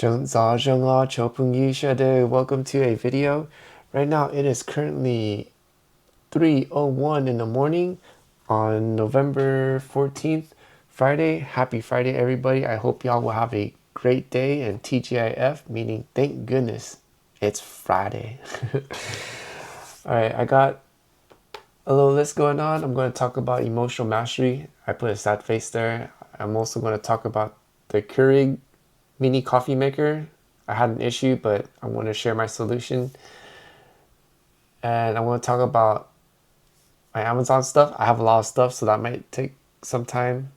Welcome to a video. Right now it is currently 3:01 in the morning on November 14th, Friday. Happy Friday, everybody. I hope y'all will have a great day, and TGIF, meaning thank goodness it's Friday. Alright, I got a little list going on. I'm going to talk about emotional mastery. I put a sad face there. I'm also going to talk about the Keurig Mini coffee maker. I had an issue, but I want to share my solution. And I want to talk about my Amazon stuff. I have a lot of stuff, so that might take some time.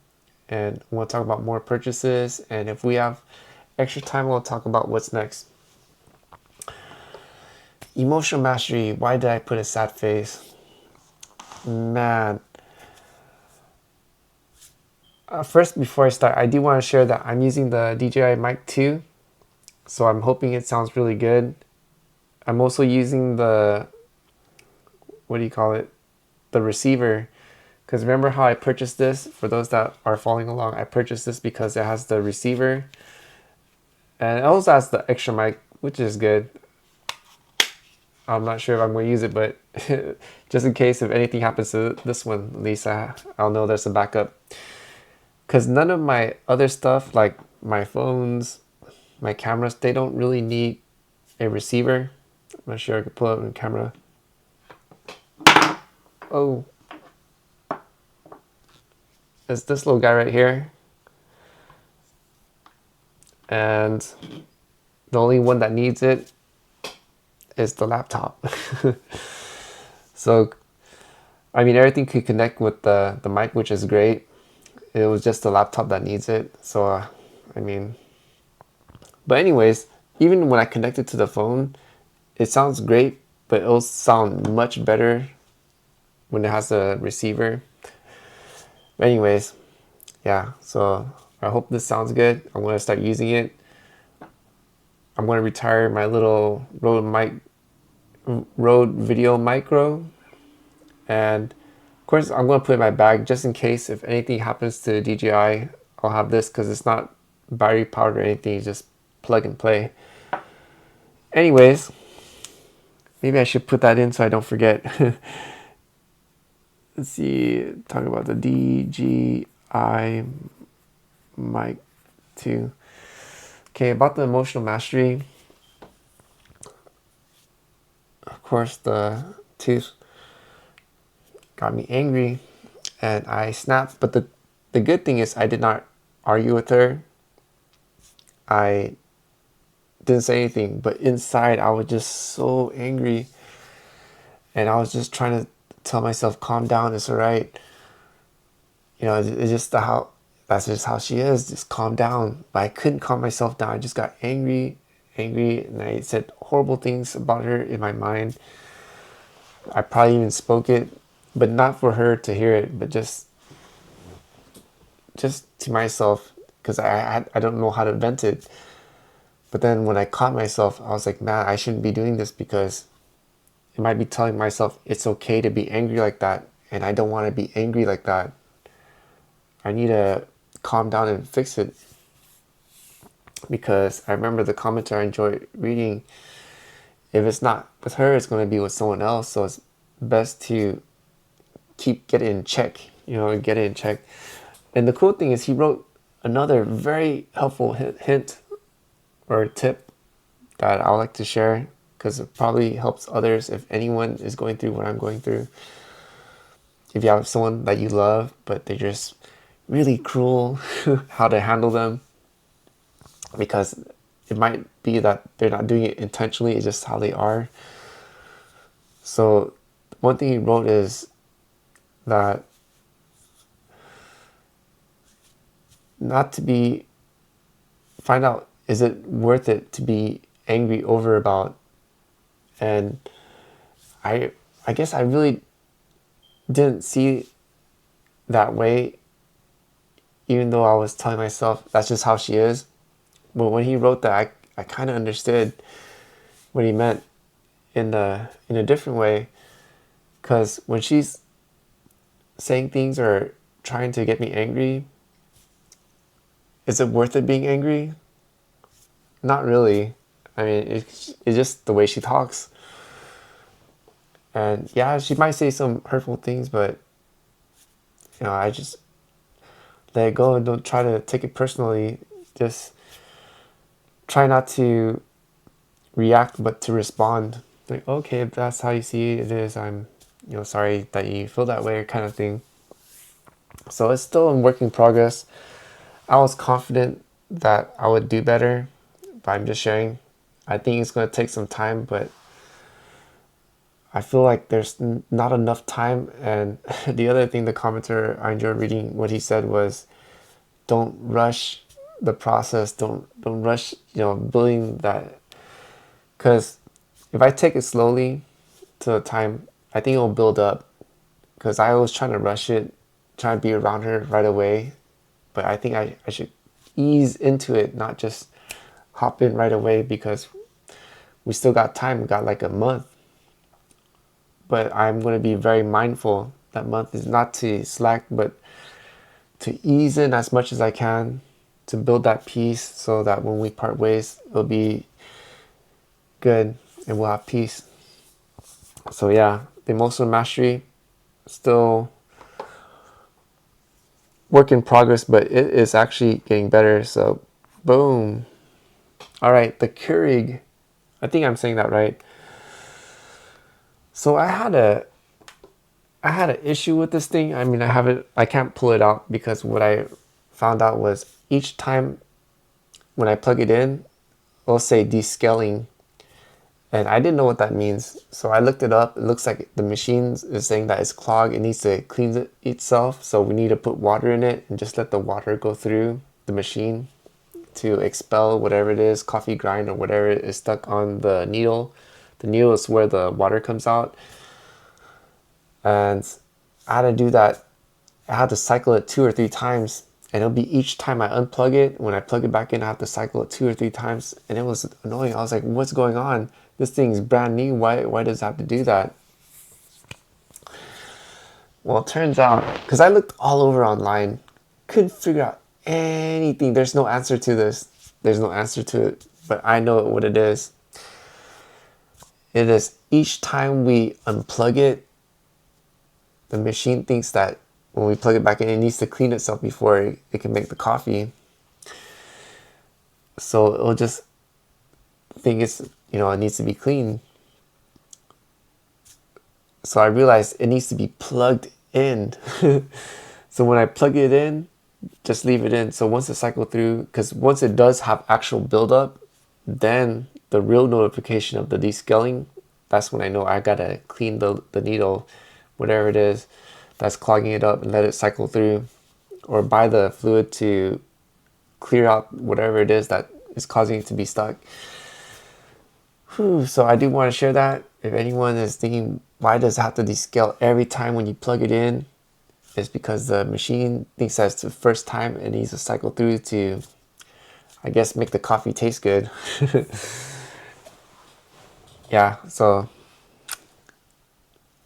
And I want to talk about more purchases. And if we have extra time, we'll talk about what's next. Emotional mastery. Why did I put a sad face? Man. First, before I start, I do want to share that I'm using the DJI Mic 2. So I'm hoping it sounds really good. I'm also using the, what do you call it? The receiver. Because remember how I purchased this? For those that are following along, I purchased this because it has the receiver. And it also has the extra mic, which is good. I'm not sure if I'm going to use it, but just in case if anything happens to this one, at least I'll know there's a backup. Because none of my other stuff, like my phones, my cameras, they don't really need a receiver. I'm not sure I could pull up the camera. Oh. It's this little guy right here. And the only one that needs it is the laptop. So, I mean, everything could connect with the mic, which is great. It was just the laptop that needs it. So, I mean, but anyways, even when I connect it to the phone, it sounds great, but it'll sound much better when it has a receiver. But anyways, yeah, so I hope this sounds good. I'm going to start using it. I'm going to retire my little R0de Videomicro. And of course, I'm going to put it in my bag just in case if anything happens to DJI, I'll have this because it's not battery powered or anything. It's just plug and play. Anyways, maybe I should put that in so I don't forget. Let's see, talk about the DJI Mic 2. Okay, about the emotional mastery. Of course, the tooth got me angry and I snapped. But the good thing is I did not argue with her. I didn't say anything, but inside I was just so angry. And I was just trying to tell myself, calm down, it's all right. You know, it's just that's just how she is, just calm down. But I couldn't calm myself down. I just got angry, and I said horrible things about her in my mind. I probably even spoke it, but not for her to hear it, but just to myself, because I don't know how to vent it. But then when I caught myself, I was like, man, I shouldn't be doing this, because it might be telling myself it's okay to be angry like that, and I don't want to be angry like that. I need to calm down and fix it. Because I remember the commentary I enjoyed reading, if it's not with her, it's going to be with someone else. So it's best to get it in check, get it in check. And the cool thing is he wrote another very helpful hint or tip that I would like to share, because it probably helps others if anyone is going through what I'm going through. If you have someone that you love, but they're just really cruel, how to handle them. Because it might be that they're not doing it intentionally, it's just how they are. So one thing he wrote is that find out, is it worth it to be angry over about? And I guess I really didn't see that way, even though I was telling myself that's just how she is. But when he wrote that, I kind of understood what he meant in a different way. Because when she's saying things or trying to get me angry, is it worth it being angry? Not really. I mean, it's just the way she talks. And yeah, she might say some hurtful things, but I just let it go and don't try to take it personally. Just try not to react, but to respond. Like, okay, if that's how you see it is, I'm, sorry that you feel that way, kind of thing. So it's still in work in progress. I was confident that I would do better, but I'm just sharing. I think it's going to take some time, but I feel like there's not enough time. And the other thing, the commenter, I enjoyed reading what he said was, don't rush the process. Don't rush, building that. Because if I take it slowly to the time, I think it will build up. Because I was trying to rush it, trying to be around her right away. But I think I should ease into it, not just hop in right away, because we still got time. We got like a month. But I'm going to be very mindful. That month is not to slack, but to ease in as much as I can to build that peace, so that when we part ways, it'll be good and we'll have peace. So yeah, the emotional mastery, still work in progress, but it is actually getting better. So boom. All right, the Keurig, I think I'm saying that right. So I had an issue with this thing. I mean, I can't pull it out, because what I found out was each time when I plug it in, it'll say descaling. And I didn't know what that means. So I looked it up. It looks like the machine is saying that it's clogged. It needs to clean itself. So we need to put water in it and just let the water go through the machine to expel whatever it is, coffee grind or whatever is stuck on the needle. The needle is where the water comes out. And I had to do that. I had to cycle it 2 or 3 times. And it'll be each time I unplug it, when I plug it back in, I have to cycle it 2 or 3 times. And it was annoying. I was like, what's going on? This thing's brand new. Why does it have to do that? Well, it turns out, because I looked all over online, couldn't figure out anything. There's no answer to this. There's no answer to it. But I know what it is. It is each time we unplug it, the machine thinks that when we plug it back in, it needs to clean itself before it can make the coffee. So it'll just think it needs to be clean. So I realized it needs to be plugged in. So when I plug it in, just leave it in. So once it cycles through, because once it does have actual buildup, then the real notification of the descaling, that's when I know I gotta clean the needle, whatever it is that's clogging it up, and let it cycle through, or buy the fluid to clear out whatever it is that is causing it to be stuck. So I do want to share that. If anyone is thinking, why does it have to descale every time when you plug it in? It's because the machine thinks that it's the first time it needs to cycle through to, I guess, make the coffee taste good. Yeah, so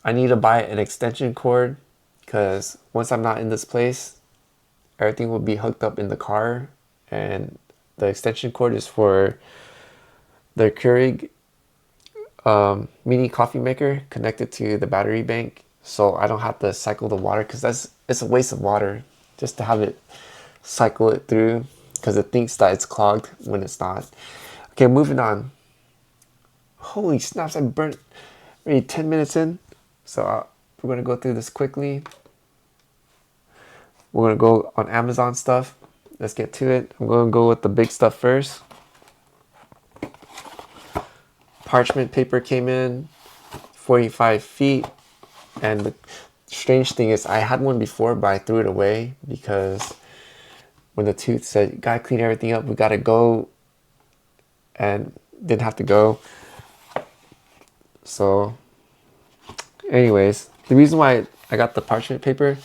I need to buy an extension cord, because once I'm not in this place, everything will be hooked up in the car, and the extension cord is for the Keurig Mini coffee maker connected to the battery bank, so I don't have to cycle the water, because it's a waste of water just to have it cycle it through, because it thinks that it's clogged when it's not. Okay, moving on. Holy snaps, I burnt maybe 10 minutes in, so we're gonna go through this quickly. We're gonna go on Amazon stuff. Let's get to it. I'm gonna go with the big stuff first. Parchment paper came in, 45 feet. And the strange thing is, I had one before, but I threw it away, because when the tooth said, you gotta clean everything up, we gotta go, and didn't have to go. So anyways, the reason why I got the parchment paper,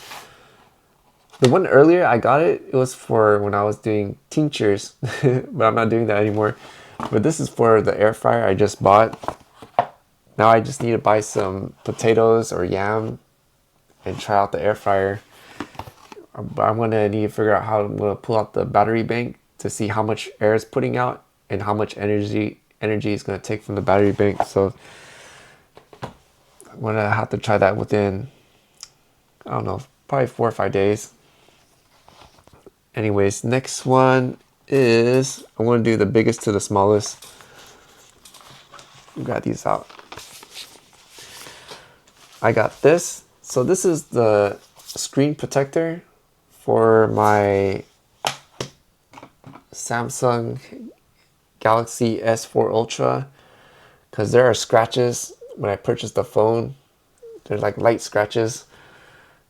the one earlier I got it was for when I was doing tinctures, but I'm not doing that anymore. But this is for the air fryer I just bought. Now I just need to buy some potatoes or yam and try out the air fryer. But I'm gonna need to figure out how I'm gonna pull out the battery bank to see how much air it's putting out and how much energy it's going to take from the battery bank. So I'm going to have to try that within, I don't know, probably 4 or 5 days. Anyways, next one is, I want to do the biggest to the smallest. Grab these out. I got this. So this is the screen protector for my Samsung Galaxy S4 Ultra, because there are scratches when I purchased the phone. They're like light scratches,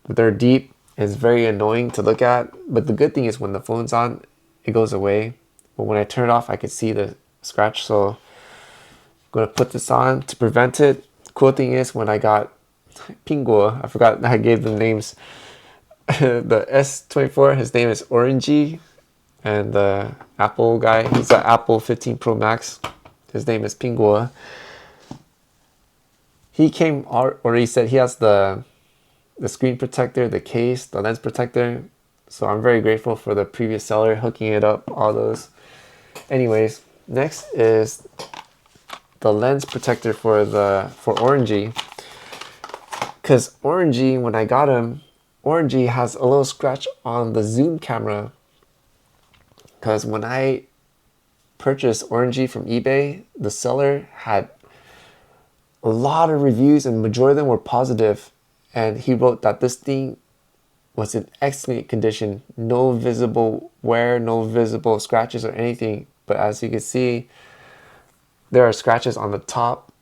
but they're deep. It's very annoying to look at, but the good thing is when the phone's on, it goes away. But when I turn it off, I can see the scratch. So I'm gonna put this on to prevent it. Cool thing is when I got Pinguo, I forgot I gave them names. The S24, his name is R0de, and the Apple guy, he's an Apple 15 Pro Max. His name is Pinguo. He came already said he has the screen protector, the case, the lens protector. So I'm very grateful for the previous seller hooking it up, all those. Anyways, next is the lens protector for R0de. Because R0de, when I got him, R0de has a little scratch on the zoom camera. Because when I purchased R0de from eBay, the seller had a lot of reviews and majority of them were positive. And he wrote that this thing was in excellent condition. No visible wear, no visible scratches or anything. But as you can see, there are scratches on the top,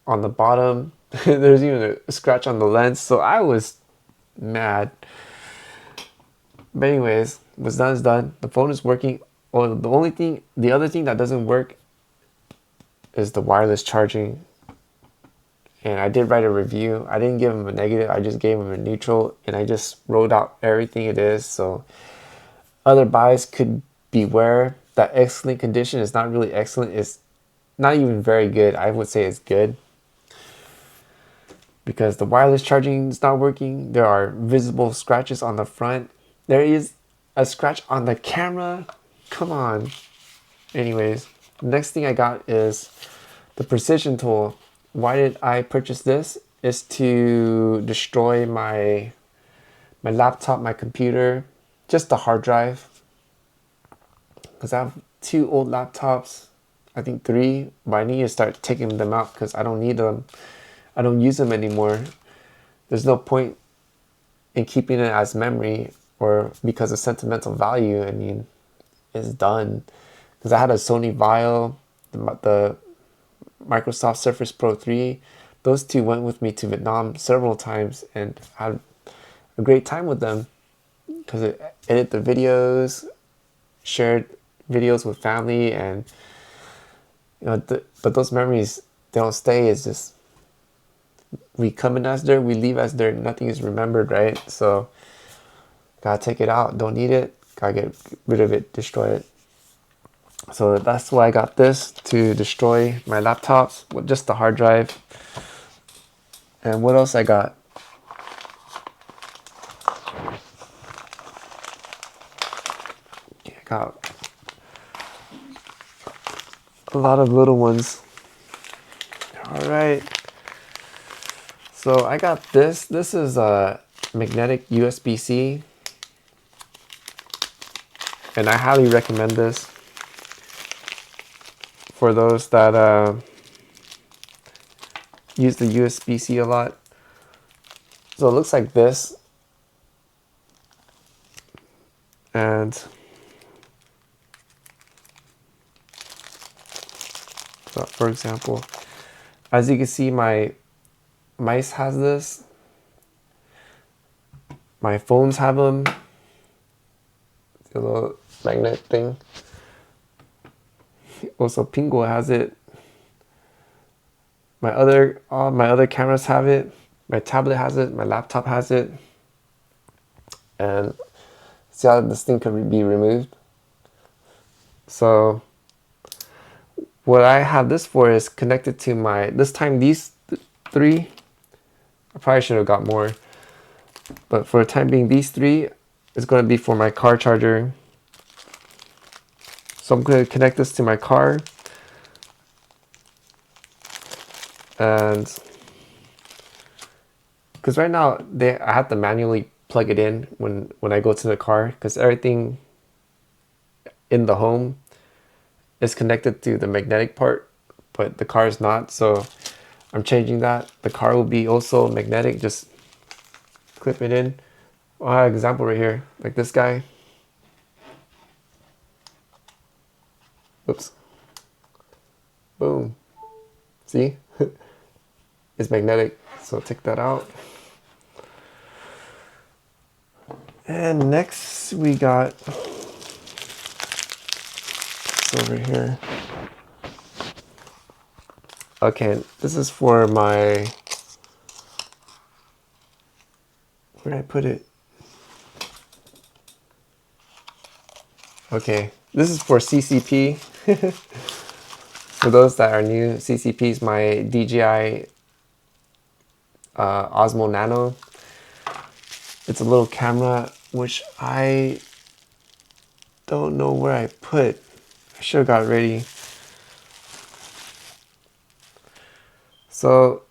on the bottom. There's even a scratch on the lens. So I was mad. But anyways, what's done is done. The phone is working. Oh, the other thing that doesn't work is the wireless charging. And I did write a review. I didn't give him a negative. I just gave him a neutral, and I just wrote out everything it is. So other buys could beware. That excellent condition is not really excellent. It's not even very good. I would say it's good, because the wireless charging is not working. There are visible scratches on the front. There is a scratch on the camera. Come on. Anyways, next thing I got is the precision tool. Why did I purchase this? Is to destroy my laptop, my computer, just the hard drive. Because I have 2 old laptops, I think 3, but I need to start taking them out because I don't need them. I don't use them anymore. There's no point in keeping it as memory, or because of sentimental value. I mean, it's done. Because I had a Sony Vaio, the Microsoft Surface Pro 3. Those 2 went with me to Vietnam several times and had a great time with them, because it edited the videos, shared videos with family, and you know, but those memories, they don't stay. It's just, we come in as dirt, we leave as dirt. Nothing is remembered, right? So gotta take it out. Don't need it. Gotta get rid of it, destroy it. So that's why I got this, to destroy my laptops with just the hard drive. And what else I got? I got a lot of little ones. All right. So I got this. This is a magnetic USB-C. And I highly recommend this for those that use the USB-C a lot. So it looks like this. And so for example, as you can see, my mice has this. My phones have them. The little magnet thing. Also, Pinguo has it. All my other cameras have it. My tablet has it. My laptop has it. And see how this thing could be removed. So what I have this for is connected to my, this time these 3. I probably should have got more, but for the time being, these 3 is going to be for my car charger. So I'm going to connect this to my car. And because right now I have to manually plug it in when I go to the car, because everything in the home is connected to the magnetic part, but the car is not. So I'm changing that. The car will be also magnetic. Just clip it in. I have an example right here, like this guy. Oops. Boom. See? It's magnetic. So take that out. And next we got over here. Okay, this is for my, where did I put it? Okay, this is for CCP. For those that are new, CCP is my DJI Osmo Nano. It's a little camera, which I don't know where I put. I should have got it ready. So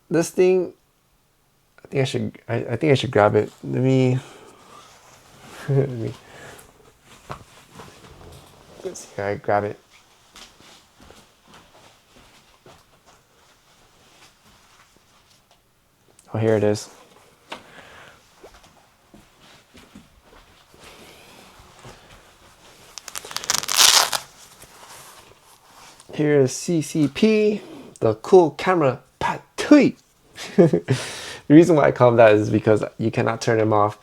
this thing, I think I should grab it. Let me let's see, I grab it. Oh, here it is. Here is CCP, the cool camera. Patui. The reason why I call him that is because you cannot turn him off.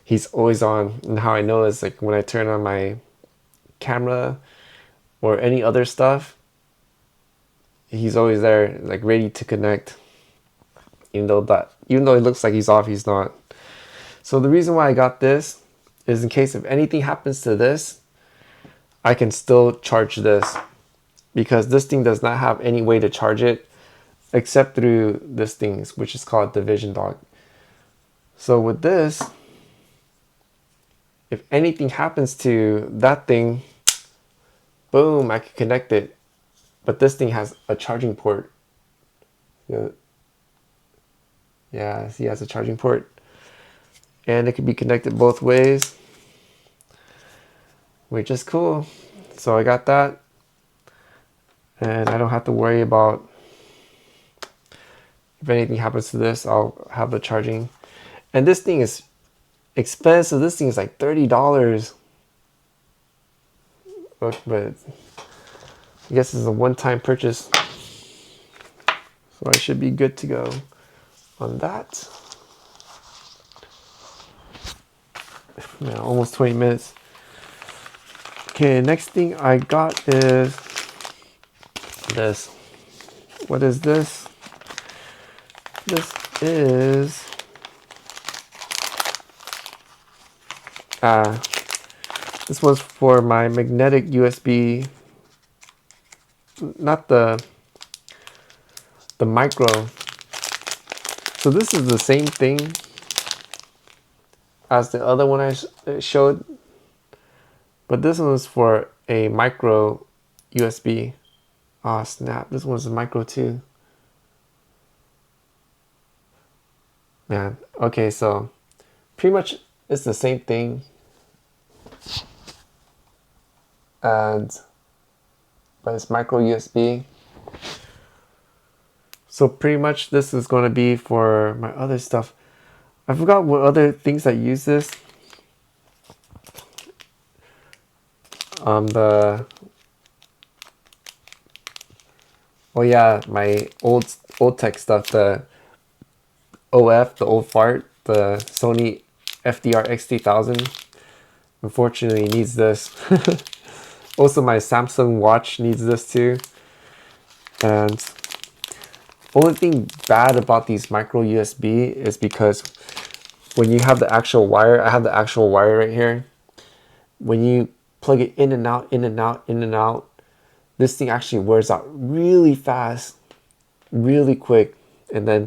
He's always on. And how I know is like when I turn on my camera or any other stuff, he's always there, like ready to connect. Even though it looks like he's off, he's not. So the reason why I got this is in case if anything happens to this, I can still charge this, because this thing does not have any way to charge it except through this thing, which is called the Vision Dock. So with this, if anything happens to that thing, boom, I can connect it. But this thing has a charging port. Yeah, see, it has a charging port. And it can be connected both ways, which is cool. So I got that. And I don't have to worry about if anything happens to this, I'll have the charging. And this thing is expensive. This thing is like $30. But I guess it's a one-time purchase. So I should be good to go on that. Yeah, almost 20 minutes. Okay, next thing I got is this. What is this? This is this was for my magnetic USB, not the micro. So this is the same thing as the other one I showed, but this one is for a micro USB. Oh snap, this one's a micro too. Man, okay, so pretty much it's the same thing. But it's micro USB. So pretty much this is going to be for my other stuff. I forgot what other things I use this. Oh yeah, my old tech stuff, the OF, the old fart, the Sony FDR X3000. Unfortunately, needs this. Also, my Samsung watch needs this too. And only thing bad about these micro USB is because when you have the actual wire, I have the actual wire right here. When you plug it in and out, in and out, in and out, this thing actually wears out really fast, really quick, and then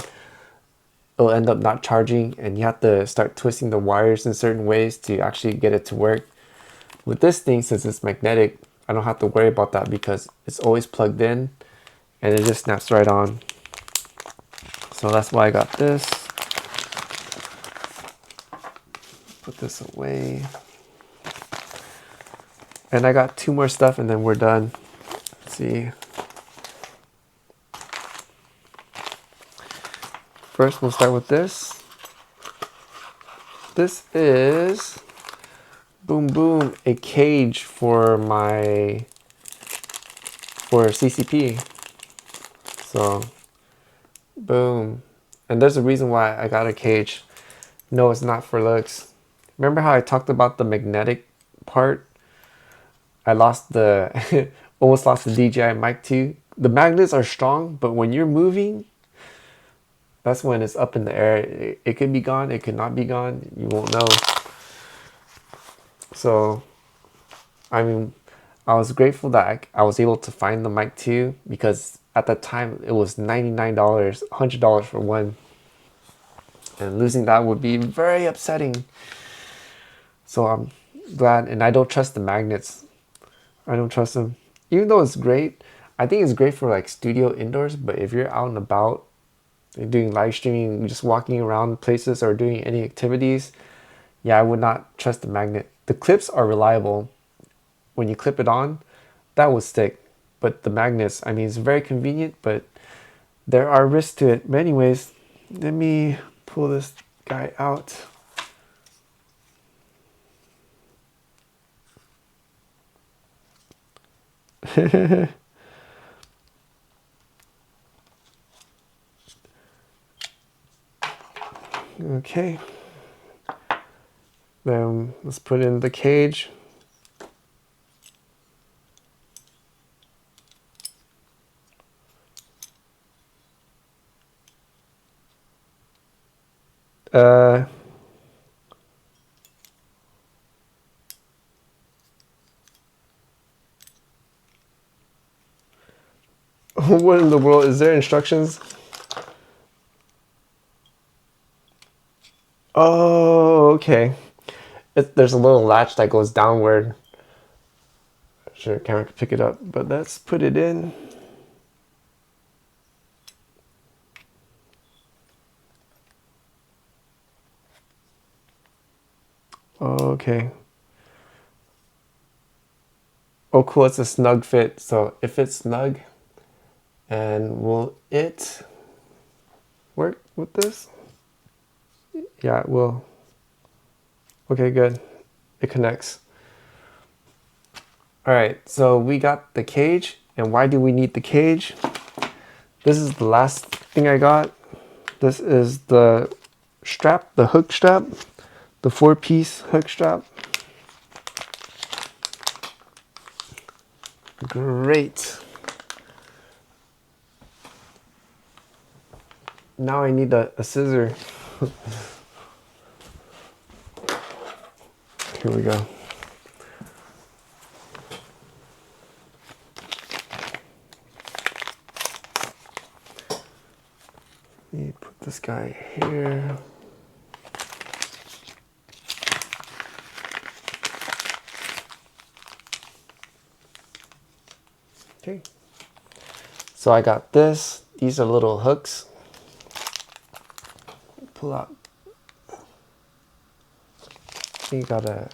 it'll end up not charging, and you have to start twisting the wires in certain ways to actually get it to work, With this thing, since it's magnetic, I don't have to worry about that because it's always plugged in and it just snaps right on. So that's why I got this. Put this away. And I got 2 more stuff and then we're done. Let's see. First, we'll start with this. This is, boom, boom, a cage for CCP. So, boom. And there's a reason why I got a cage. No, it's not for looks. Remember how I talked about the magnetic part? I lost the, almost lost the DJI Mic 2. The magnets are strong, but when you're moving, that's when it's up in the air. It could be gone, it could not be gone. You won't know. So, I mean, I was grateful that I was able to find the Mic 2 because at that time it was $99, $100 for one. And losing that would be very upsetting. So I'm glad, and I don't trust the magnets. I don't trust them. Even though it's great, I think it's great for like studio indoors, but if you're out and about, doing live streaming, just walking around places or doing any activities, yeah, I would not trust the magnet. The clips are reliable. When you clip it on, that will stick. But the magnets, I mean, it's very convenient, but there are risks to it. But anyways, let me pull this guy out. Okay. Then let's put in the cage. What in the world? Is there instructions? Oh, okay. There's a little latch that goes downward. Sure, camera could pick it up, but let's put it in. Okay. Oh, cool. It's a snug fit. So if it's snug, and will it work with this? Yeah, it will. Okay, good. It connects. All right, so we got the cage. And why do we need the cage? This is the last thing I got. This is the strap, the hook strap, the 4-piece hook strap. Great. Now I need a scissor. Here we go. Let me put this guy here. Okay. So I got this. These are little hooks. Pull out. You gotta.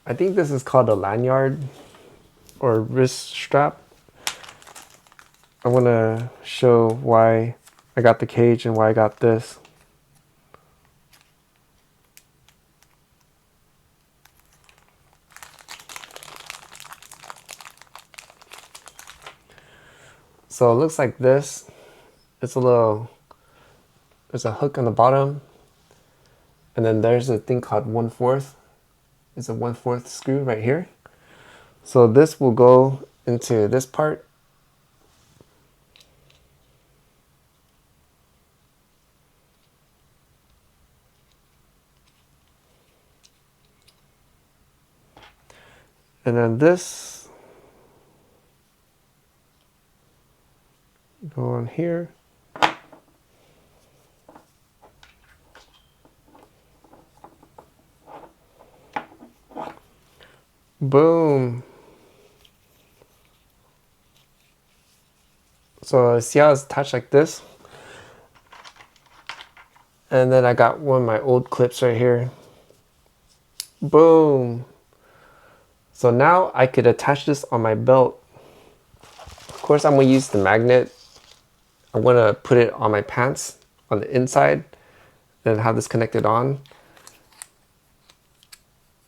I think this is called a lanyard or wrist strap. I want to show why I got the cage and why I got this. So it looks like this. It's a little, there's a hook on the bottom, and then there's a thing called 1/4. It's a 1/4 screw right here. So this will go into this part. And then this go on here. Boom. So see how it's attached like this? And then I got one of my old clips right here. Boom. So now I could attach this on my belt. Of course, I'm gonna use the magnet. I'm gonna put it on my pants on the inside and have this connected on.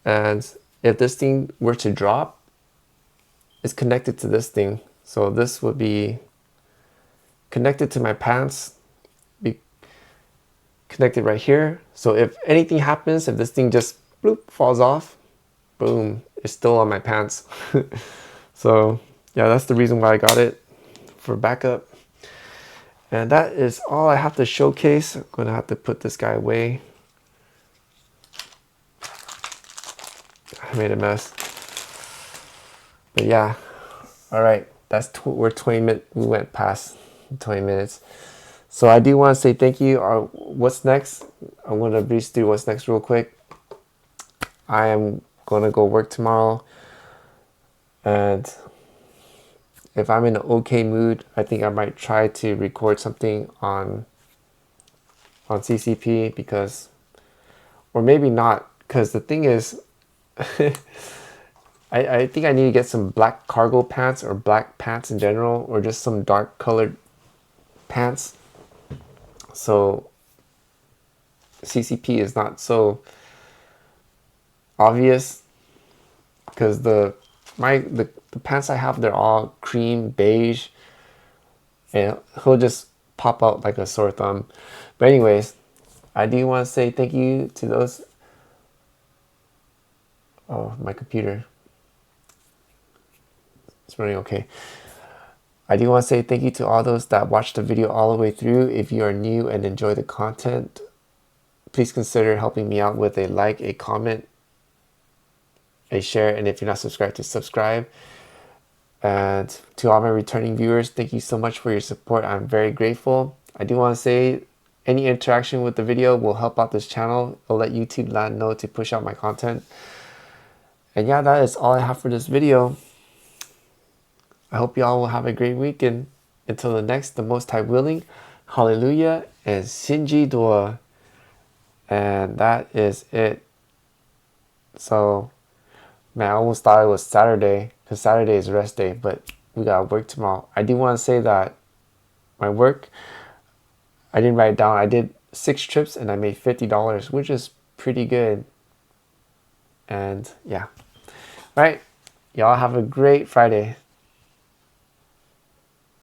And if this thing were to drop, it's connected to this thing. So this would be connected to my pants, be connected right here. So if anything happens, if this thing just bloop, falls off, boom, it's still on my pants. So yeah, that's the reason why I got it, for backup. And that is all I have to showcase. I'm gonna have to put this guy away. I made a mess. But yeah, all right, that's we're 20 minutes, we went past 20 minutes. So I do want to say thank you. What's next? I'm gonna breeze through what's next real quick. I am gonna go work tomorrow, and if I'm in an okay mood, I think I might try to record something on CCP, because, or maybe not, because the thing is, I think I need to get some black cargo pants, or black pants in general, or just some dark colored pants, so CCP is not so obvious, because the pants I have, they're all cream beige, and he'll just pop out like a sore thumb. But anyways, I do want to say thank you to those. Oh, my computer, it's running okay. I do want to say thank you to all those that watched the video all the way through. If you are new and enjoy the content, please consider helping me out with a like, a comment, a share, and if you're not subscribed, to subscribe. And to all my returning viewers, thank you so much for your support. I'm very grateful. I do want to say any interaction with the video will help out this channel. It'll let YouTube land know to push out my content. And yeah, that is all I have for this video. I hope you all will have a great week, and until the next, the Most High willing, hallelujah and Shinji Dua. And that is it. So, man, I almost thought it was Saturday, because Saturday is rest day, but we got work tomorrow. I do want to say that my work, I didn't write it down. I did 6 trips and I made $50, which is pretty good. And yeah. All right. Y'all have a great Friday.